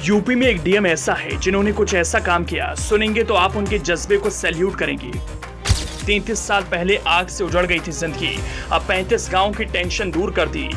UP में एक DM ऐसा है जिन्होंने कुछ ऐसा काम किया, सुनेंगे तो आप उनके जज्बे को सैल्यूट करेंगे। 33 साल पहले आग से उजड़ गई थी जिंदगी, अब 35 गांव की टेंशन दूर कर दी।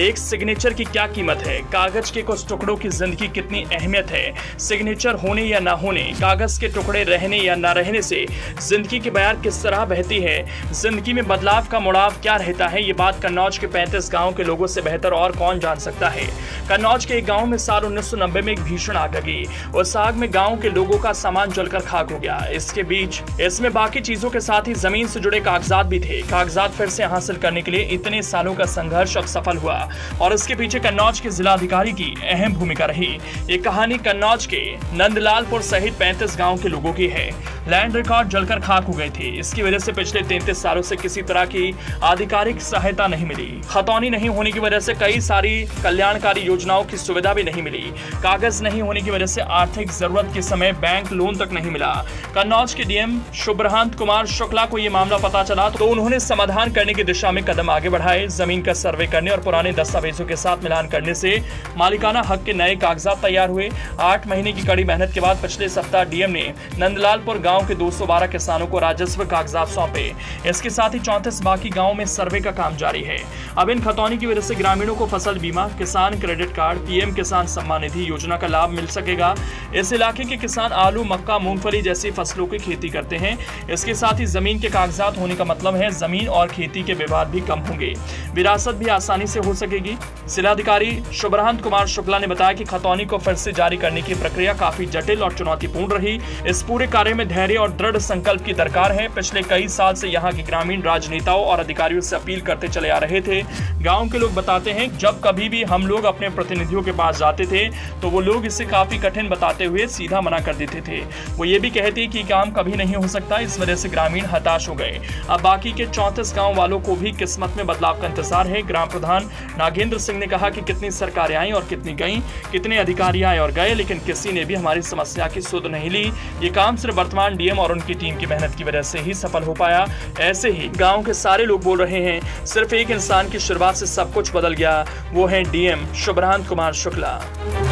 एक सिग्नेचर की क्या कीमत है, कागज के कुछ टुकड़ों की जिंदगी कितनी अहमियत है। सिग्नेचर होने या ना होने, कागज के टुकड़े रहने या ना रहने से जिंदगी की बयार किस तरह बहती है। जिंदगी में बदलाव का मुड़ाव क्या रहता है, ये बात कन्नौज के 35 गांव के लोगों से बेहतर और कौन जान सकता है। कन्नौज के एक गांव में साल 1990 में एक भीषण आग लगी। उस आग में गांव के लोगों का सामान जलकर खाक हो गया। इसके बीच इसमें बाकी चीजों के साथ ही जमीन से जुड़े कागजात भी थे। कागजात फिर से हासिल करने के लिए इतने सालों का संघर्ष अब सफल हुआ और इसके पीछे कन्नौज के जिलाधिकारी की अहम भूमिका रही। ये कहानी कन्नौज के नंदलालपुर सहित 35 गांव के लोगों की है। लैंड रिकॉर्ड जलकर खाक हो गए थे। इसकी वजह से पिछले 33 सालों से किसी तरह की आधिकारिक सहायता नहीं मिली। खतौनी नहीं होने की वजह से कई सारी कल्याणकारी योजनाओं की सुविधा भी नहीं मिली। कागज नहीं होने की वजह से आर्थिक जरूरत के समय बैंक लोन तक नहीं मिला। कन्नौज के डीएम शुभ्रांत कुमार शुक्ला को यह मामला पता चला तो उन्होंने समाधान करने की दिशा में कदम आगे बढ़ाए। जमीन का सर्वे करने और पुराने दस्तावेजों के साथ मिलान करने से मालिकाना हक के नए कागजात तैयार हुए। 8 महीने की कड़ी मेहनत के बाद पिछले सप्ताह डीएम ने नंदलालपुर गांव के 212 किसानों को राजस्व कागजात सौंपे। इसके साथ ही 34 बाकी गांवों में सर्वे का काम जारी है। अब इन खतौनी की वजह से ग्रामीणों को फसल बीमा, किसान क्रेडिट कार्ड, पीएम किसान सम्मान निधि योजना का लाभ मिल सकेगा। इस इलाके के किसान आलू, मक्का, मूंगफली जैसी फसलों की खेती करते हैं। इसके साथ ही जमीन के कागजात होने का मतलब है जमीन और खेती के विवाद भी कम होंगे, विरासत भी आसानी से हो सकेगी। जिलाधिकारी शुभ्रांत कुमार शुक्ला ने बताया कि खतौनी को फिर से जारी करने की प्रक्रिया काफी जटिल और चुनौतीपूर्ण रही। इस पूरे कार्य में धैर्य और दृढ़ संकल्प की दरकार है। पिछले कई साल से यहाँ के ग्रामीण राजनेताओं और अधिकारियों से अपील करते चले आ रहे थे। गांव के लोग बताते हैं जब कभी भी हम लोग अपने प्रतिनिधियों के पास जाते थे तो वो लोग इसे काफी कठिन बताते हुए सीधा मना कर देते थे। वो ये भी कहते कि काम कभी नहीं हो सकता। इस वजह से ग्रामीण हताश हो गए। अब बाकी के 34 गाँव वालों को भी किस्मत में बदलाव का इंतजार है। ग्राम प्रधान नागेंद्र सिंह ने कहा कि कितनी सरकारें आई और कितनी गईं, कितने अधिकारी आए और गए, लेकिन किसी ने भी हमारी समस्या की सुध नहीं ली। ये काम सिर्फ वर्तमान डीएम और उनकी टीम की मेहनत की वजह से ही सफल हो पाया। ऐसे ही गांव के सारे लोग बोल रहे हैं, सिर्फ एक इंसान की शुरुआत से सब कुछ बदल गया, वो है डीएम शुभ्रांत कुमार शुक्ला।